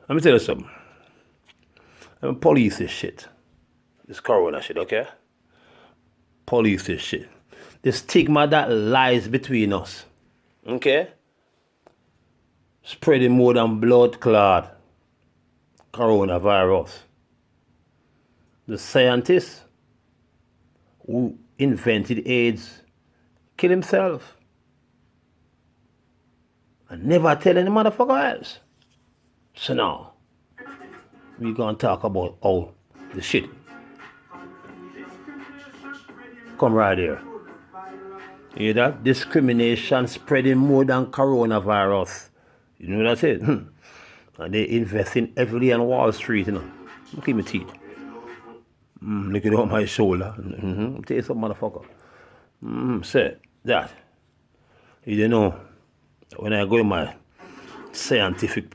Let me tell you something. Police is shit. This corona shit, okay? Police is shit. The stigma that lies between us, okay? Spreading more than blood clot coronavirus. The scientist who invented AIDS kill himself and never tell any motherfucker else. So now, we're gonna talk about all the shit. Come right here. You hear that? Discrimination spreading more than coronavirus. You know what I said? And they investing heavily on Wall Street, you know. Look at my teeth. Look at my shoulder. Tell you some motherfucker. Say that. You know, when I go in my scientific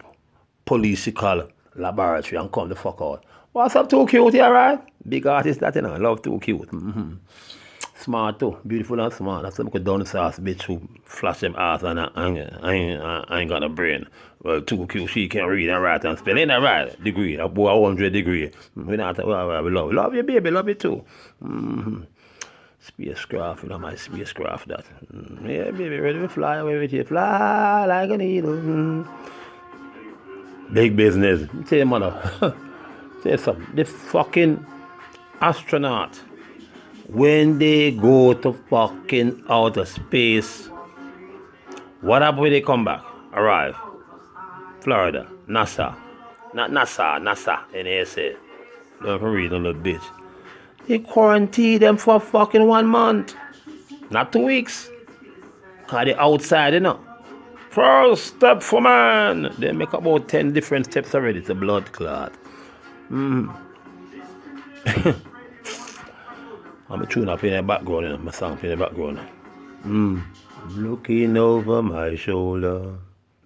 political laboratory and come the fuck out. What's up, too cute, you alright? Big artist that, you know. Love too cute. Smart too. Beautiful and smart. That's some down the sauce bitch who flash them ass and I ain't got a brain. Well, too cute. She can't read and write and spell. Ain't that right? Degree. A boy 100 degree. We love you, baby. Love you too. Spacecraft, you know, my spacecraft that. Yeah, baby, ready to fly away with you. Fly like an eagle. Big business. Tell you, mother. Tell you something. The fucking astronaut, when they go to fucking outer space, what happens when they come back? Arrive. Florida. NASA. Not NASA. NASA. NASA. Don't read on the bitch. They quarantine them for fucking 1 month. Not 2 weeks. Cause they outside, you know. First step for man. They make about 10 different steps already. It's a blood clot. I'm a tune up in the background, you know. My song in the background. Looking over my shoulder.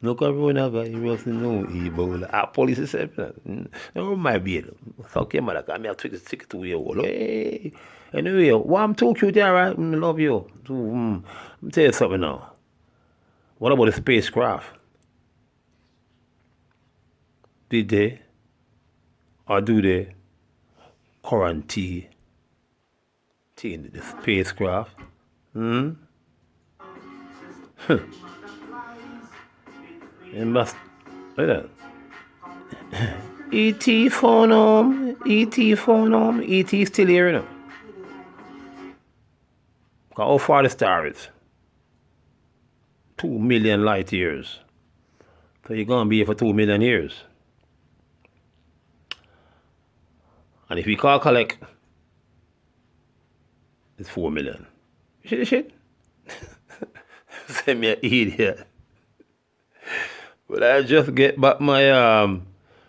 No coronavirus, no Ebola. Police is saying, no, my beard. Fuck your mother, I have 62 years old. Hey. Anyway, well, I'm too cute, alright? Love you. I'm tell you something now. What about the spacecraft? Did they or do they quarantine the spacecraft? It must. Look at that. E.T. phone home. E.T. phone home. E.T. still here, you know. How far the star is? 2 million light years. So you're going to be here for 2 million years. And if we call collect, it's 4 million. You see the shit? Send me an idiot. But I just get back my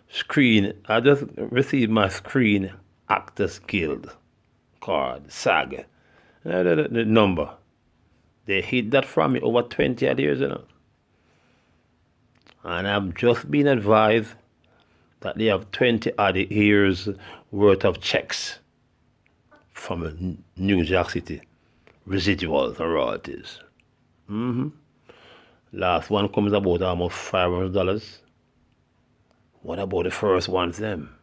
screen. I just received my Screen Actors Guild card, SAG. The number. They hid that from me over 20 odd years, you know. And I've just been advised that they have 20 odd years worth of checks from New York City. Residuals and royalties. Last one comes about almost $500. What about the first ones, them?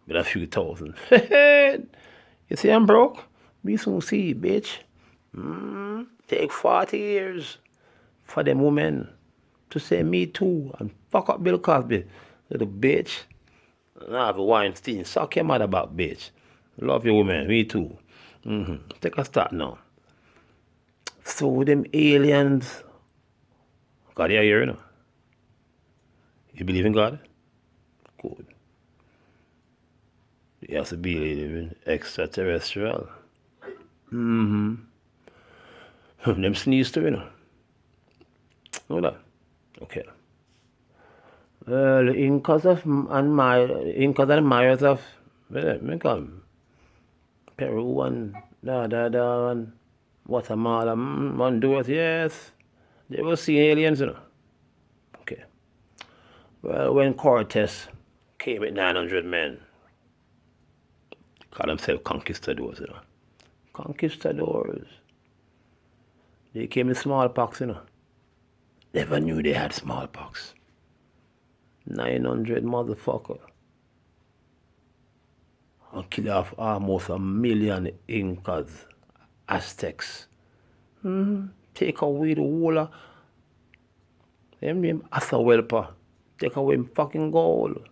With a few thousand. You see I'm broke? Me soon see, bitch. Take 40 years for them women to say me too and fuck up Bill Cosby, little bitch. And I have a Weinstein. Suck your mother back, bitch. Love your woman, me too. Take a start now. So them aliens, God, you here, you know. You believe in God? Good. You have to believe in extraterrestrial. Them sneeze too, you know. Know that? Okay. Well, the Incas and Mayas of Peru and and Guatemala, Honduras, yes. They will see aliens, you know. Okay. Well, when Cortez came with 900 men, call themselves conquistadors, you know. Conquistadors. They came with smallpox, you know. Never knew they had smallpox. 900 motherfucker. And kill off almost 1,000,000 Incas, Aztecs. Take away the whole of them name Atahualpa. Take away him fucking gold.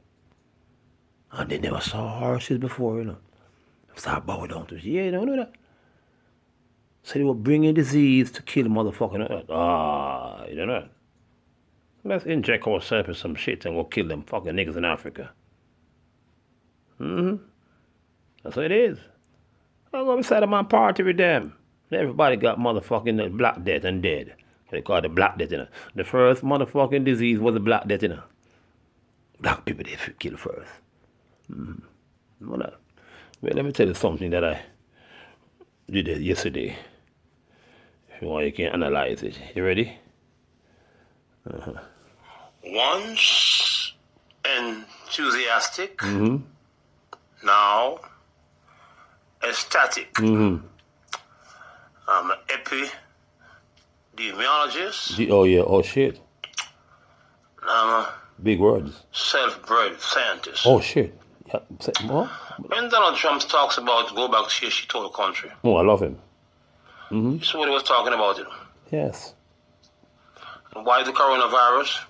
And they never saw horses before, you know. Start bowing down to it. Yeah, you don't know that. So they were bringing disease to kill motherfucking. You don't know that. Let's inject ourselves with some shit and go kill them fucking niggas in Africa. That's what it is. I go beside of my party with them. Everybody got motherfucking black death and dead. They call it the black death, you know. The first motherfucking disease was the black death, you know. Black people they kill first. Well, let me tell you something that I did yesterday. If you want, you can analyze it. You ready? Once enthusiastic, now ecstatic. I'm an epidemiologist. Oh yeah, oh shit. I'm a big words. Self-bred scientist. Oh shit. Yeah. What? When Donald Trump talks about go back to your shit whole country. Oh, I love him. So what he was talking about it. Yes. Why the coronavirus?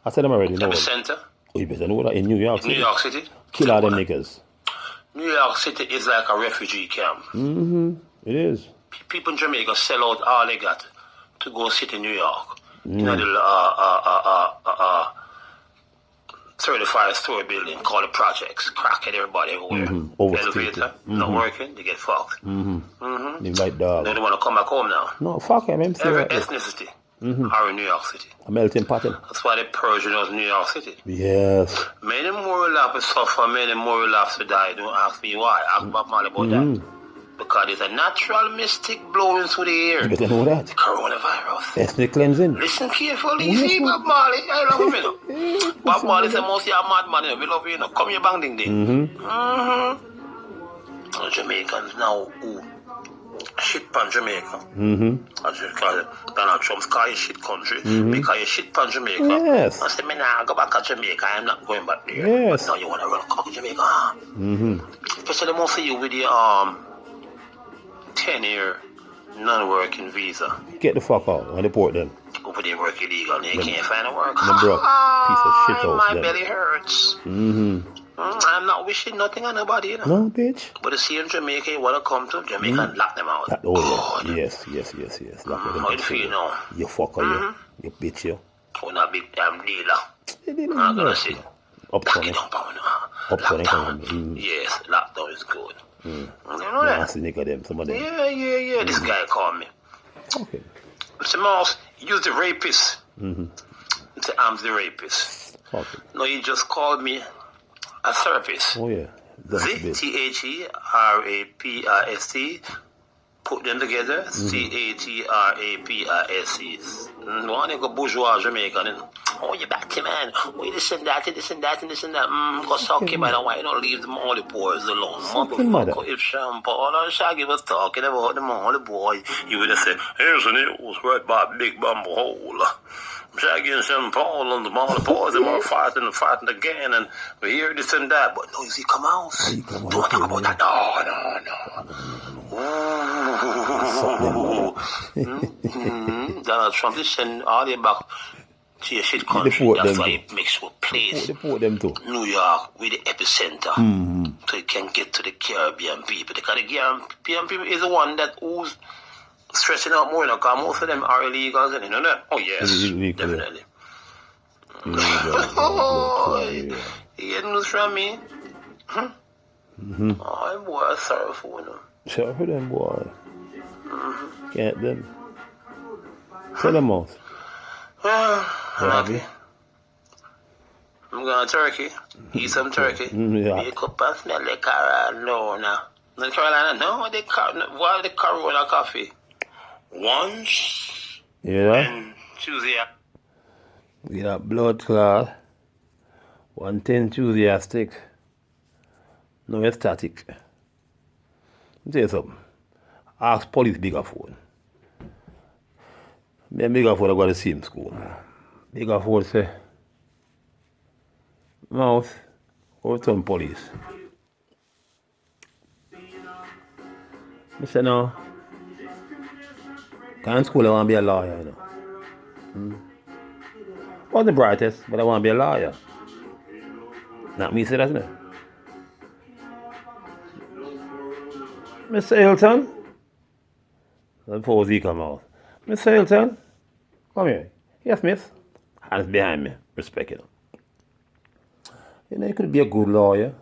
I said them already. Epicenter. Oh, you better know that in New York City. New York City. Kill all them niggas. New York City is like a refugee camp. It is. People in Jamaica sell out all they got to go sit in New York. You know, the 35-story building called the projects. Cracking everybody everywhere. Elevator, not working, they get fucked. They like dogs. They don't want to come back home now. No, fuck him. Every ethnicity are in New York City. A melting pot. That's why they purge us in New York City. Yes. Many more will have to suffer, many more will have to die. Don't ask me why. Ask Bob Marley about that. Because there's a natural mystic blowing through the air. You better know that. The coronavirus. Ethnic cleansing. Listen carefully. See, Bob Marley. I love him, you know. Bob Marley said, most of you are madman, you know. We love you, you know. Come here, bang, ding, ding. Jamaicans now who shit pan Jamaica. As you call it. Donald Trump's call it shit country. Because you shit pan Jamaica. Yes. I said, me nah go back to Jamaica. I'm not going back there. Yes. But now you want to run come back to Jamaica. Especially most of you with your 10-year non-working visa. Get the fuck out and deport them. Over there work illegal. They can't find a work. Piece of shit out. My belly hurts. I'm not wishing nothing on nobody, you know. No, bitch. But you see in Jamaica, you want to come to Jamaica and lock them out. Yes. Lock them out. How do you feel now? You fucker, you bitch, you. Oh, not big damn dealer. I'm going to say. Lockdown. Yes, lockdown is good. You know that? Yeah. This guy called me. Okay. Mr. Mouse, use the rapist. Say, I'm the rapist. Okay. No, he just called me a therapist. Oh, yeah. THERAPIST. Put them together. CATRAPIST. One nigga bourgeois Jamaican. Oh, you back to man. Oh, this and that. Go suck him, man. Why you don't leave them all the boys alone? Motherfucker, if Sean Paul and Shaggy was talking about them all the boys, you would have said, here's the news right by Big Bumble Hole. Shaggy and Sean Paul and the boys, they were fighting again, and we hear this and that. But no, you see, come out. Don't talk about that. No. Donald Trump is sending all the back to your shit country. That's why it makes you place New York with the epicenter. So you can get to the Caribbean people. Because the Caribbean people is the one that who's stressing out more, because most of them are illegals, and you know that? Oh, yes, definitely. You get news from me? Oh, boy, I'm sorry for them. Sorry for them, boy. Get them. Tell them off. Happy? I'm going to Turkey. Eat some turkey. Make up and smell the Carolina. No. Not Carolina, no. Why the Corona coffee? Once. And Tuesday. We got blood clot. 110 enthusiastic. No ecstatic. Let me tell you something. Ask police bigger phone. Me and bigger phone I got the same school. Eek-A-Mouse say, Mouse, go to police. I say no. Cause in school I want to be a lawyer, you know. Not the brightest, but I want to be a lawyer. Not me say that, you know. Mr. Hilton? Suppose Eek-A-Mouse. Mr. Hilton? Come here. Yes, miss. Hands behind me. Respect, you know. You know, you could be a good lawyer.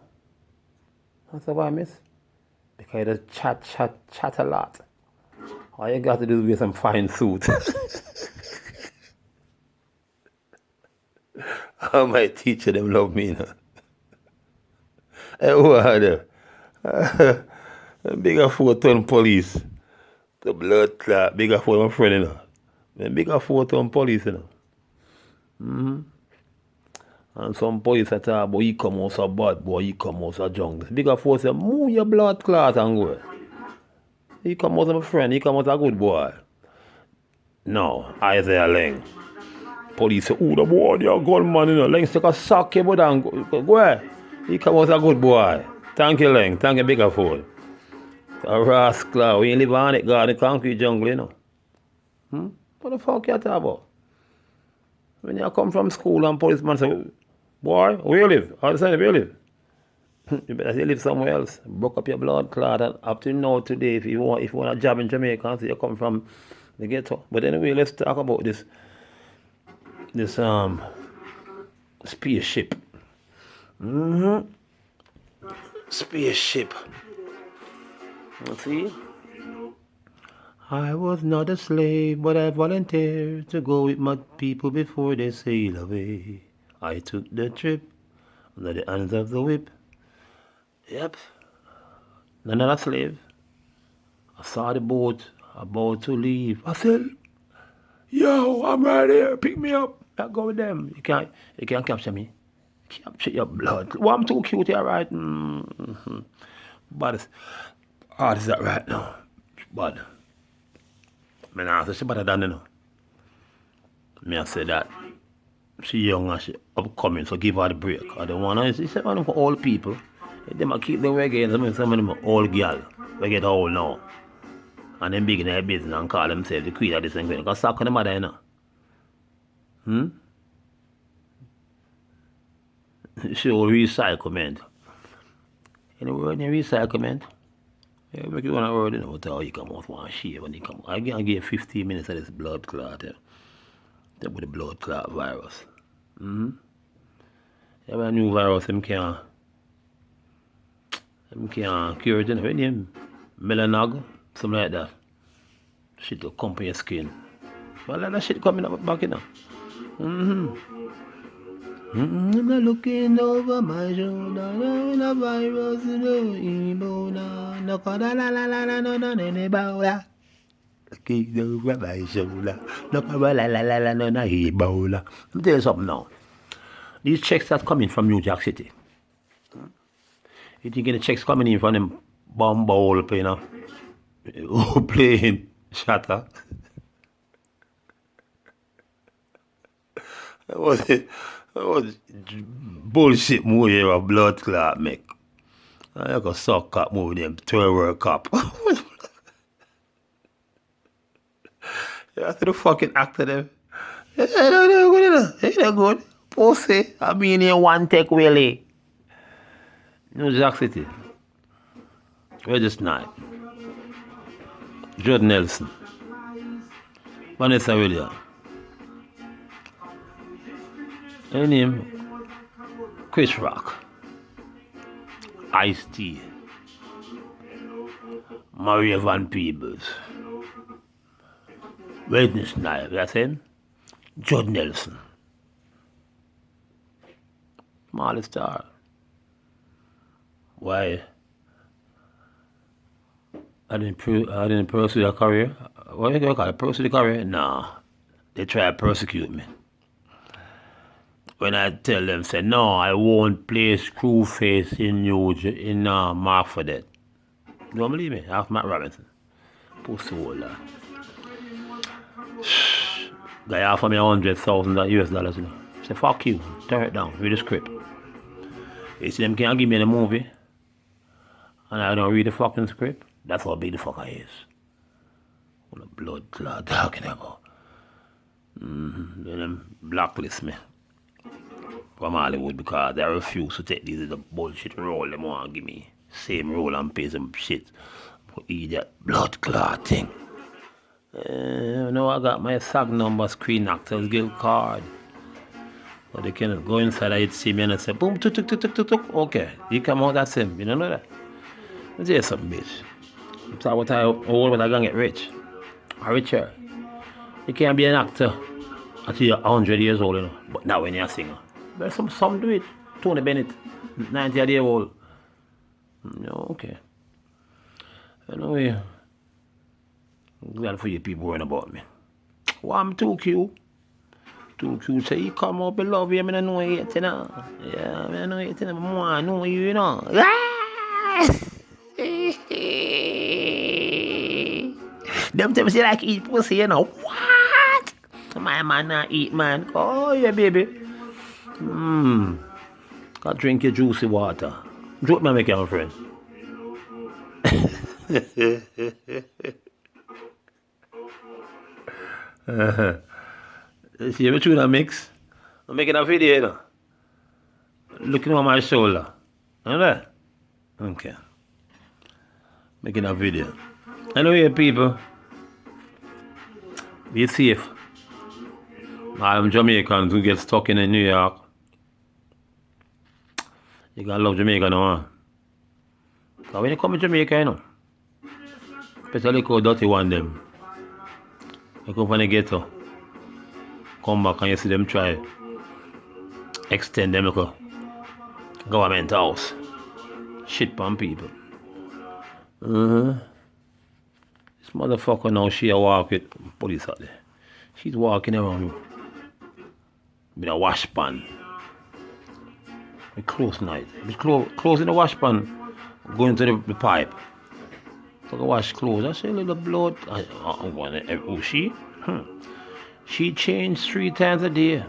I said, why, miss? Because you just chat a lot. All you got to do is wear some fine suit. All my teacher, them love me, you know. Hey, who are they? Bigger 4-ton police. The blood clot. Bigger 4, my friend, you know. Bigger 4-ton police, you know. And some police say, boy, Eek-A-Mouse a bad boy, Eek-A-Mouse a jungle. Bigger 4 say, move your blood clot and go. Eek-A-Mouse my friend, Eek-A-Mouse a good boy. No, Isaiah Leng. Police say, oh, the boy, you're a gunman, you know. Leng take a sock, but and go ahead. Eek-A-Mouse a good boy. Thank you, Leng. Thank you, Bigger 4. A rascal, we ain't live on it, God, the concrete jungle, you know. What the fuck you talking about? When you come from school and policeman say, boy, where you live? I say, where you live? You better say live somewhere else. Broke up your blood clot and up to now today, if you want a job in Jamaica, so you come from the ghetto. But anyway, let's talk about this spaceship. Spaceship. You see? I was not a slave, but I volunteered to go with my people before they sail away. I took the trip under the hands of the whip. Yep, not a slave. I saw the boat about to leave. I said, yo, I'm right here, pick me up. I go with them. You can't capture me. Capture your blood. Well, I'm too cute here, right? But is that right now? But man, I say she better than you know. Me I say that she young and she upcoming, so give her the break. I don't want to. She said one for all people. They might keep them again. Some of them are old girl. They get old now. And then big in their business and call themselves the queen of this thing. Because suck on the mother, you know. Show recyclement. Any word in recyclement? Yeah, make you want to word, you know, what how you come out one shave when you come out. I can give 15 minutes of this blood clot, yeah. That with the blood clot virus. You have a new virus, them can't cure it, you know, what name? Melanog, something like that. Shit to come on your skin. Well, that shit coming up back, you know. I'm not looking over my shoulder, no virus, no Ebola, no Ebola. Looking over my shoulder, no Ebola. Let me tell you something now. These checks that coming from New York City. You think the checks coming in from them bomb ball playing, playing shatter? That was bullshit movie of blood clot make. I like a sock cop movie them 12 World Cup. After the fucking actor them. Ain't that good? Pussy. I mean in one take Willie. New York City. Where this night? Judd Nelson. Vanessa Williams. Her name Chris Rock. Ice-T. Maria Van Peebles. Witness Knife, that's him. Judd Nelson. Small star. Why? I didn't pursue a career. What do you call it? Pursue the career? Nah. They try to persecute me. When I tell them, say, no, I won't play Screwface in Mark for Dead. You don't believe me? Half Matt Robinson. Pussy holder. Guy offer me $100,000 you know. Say fuck you, tear it down, read the script. You see them can't give me the movie and I don't read the fucking script. That's how big the fucker is. What a blood clot talking about. Then them blacklist me from Hollywood because I refuse to take these little bullshit role them want to give me. Same role and pay some shit. Idiot blood clot thing. You know I got my SAG number Screen Actors Guild card. So they can go inside and see me and say boom tuk tuk tuk tuk tuk tuk. Okay, you come out, that's him. You don't know that? Let's hear something, bitch. That's what I gonna get rich. Or richer. You can't be an actor until you're 100 years old, you know. But not when you're a singer. There's some do it. Tony Bennett, 90 years old. No, okay. Anyway, I'm glad for you people worrying about me. Well, I'm too cute. Too cute. Say, you come up and love you, I don't know you, you know. Yeah, I know you, you know. I know you, you know. Them tell me say like eat pussy, you know. What? My man not eat, man. Oh, yeah, baby. Go drink your juicy water. Drop me, make your friend. See me through that mix? I'm making a video, you know. Looking on my shoulder. You know that? Okay. Making a video. Anyway, people. Be safe. I'm Jamaicans who get stuck in New York. You gotta love Jamaica now, huh? Because when you come to Jamaica, you know, especially the dirty one them, you come from the ghetto, come back and you see them try extend them like a government house. Shit pan people. This motherfucker now, she a walk with police out there. She's walking around with a wash pan. With close night. With clothes in the wash pan, going to the pipe. So I wash clothes. I say a little blood. Oh, she? She changed 3 times a day.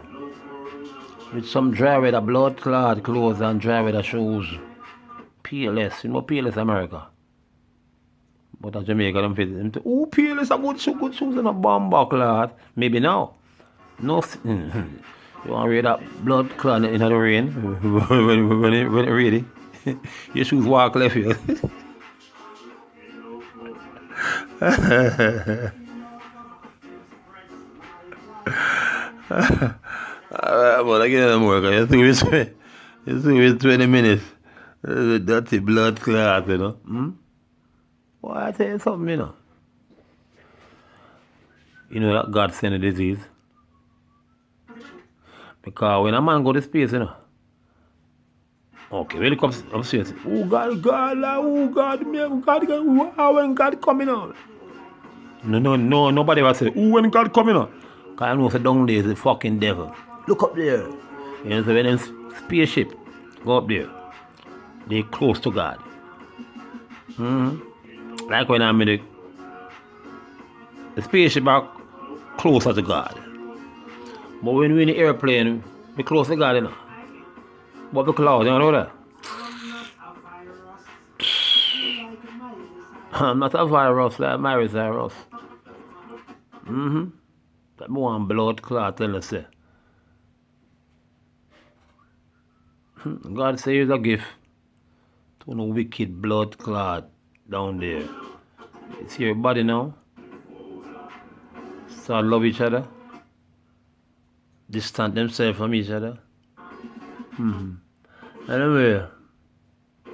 With some dry weather blood clot clothes and dry weather shoes. PLS. You know PLS America? But at Jamaica, them fit. Oh, PLS a good shoes and a bomber clot. Maybe now. No. You want to read that blood clot in the rain when it ready? Your shoes walk left here. Alright, but I get them work. You see with 20 minutes. Dirty blood clot, you know. Well, I tell you something, you know. You know that God sent a disease. Because when a man go to space, you know. Okay, when he comes upstairs, oh God, when God coming out. No, nobody ever say, oh, when God coming out. Because I know so down there is the fucking devil. Look up there. You know, so when them spaceship go up there, they close to God. Like when I'm in the spaceship are closer to God. But when we're in the airplane, we're close to God, you know. But the cloud, you know that? I'm not a virus like my virus. That more blood clot, tell us. God say it's a gift to no wicked blood clot down there. It's your body now. Start love each other. Distant themselves from each other. Anyway,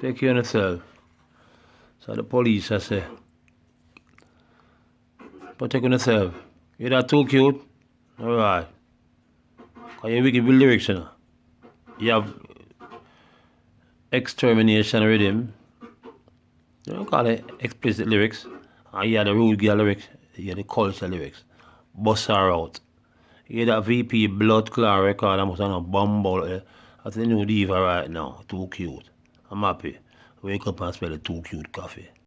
take care of yourself. So the police I say, protect yourself. You're not too cute. Alright. Because you're wicked with lyrics, you know. You have extermination rhythm. You don't call it explicit lyrics. And you have the rude girl lyrics. You have the culture lyrics. Bust her out. You have that VP blood clot record. I must have a bumble. That's the new diva right now. Too cute. I'm happy. Wake up and smell the too cute coffee.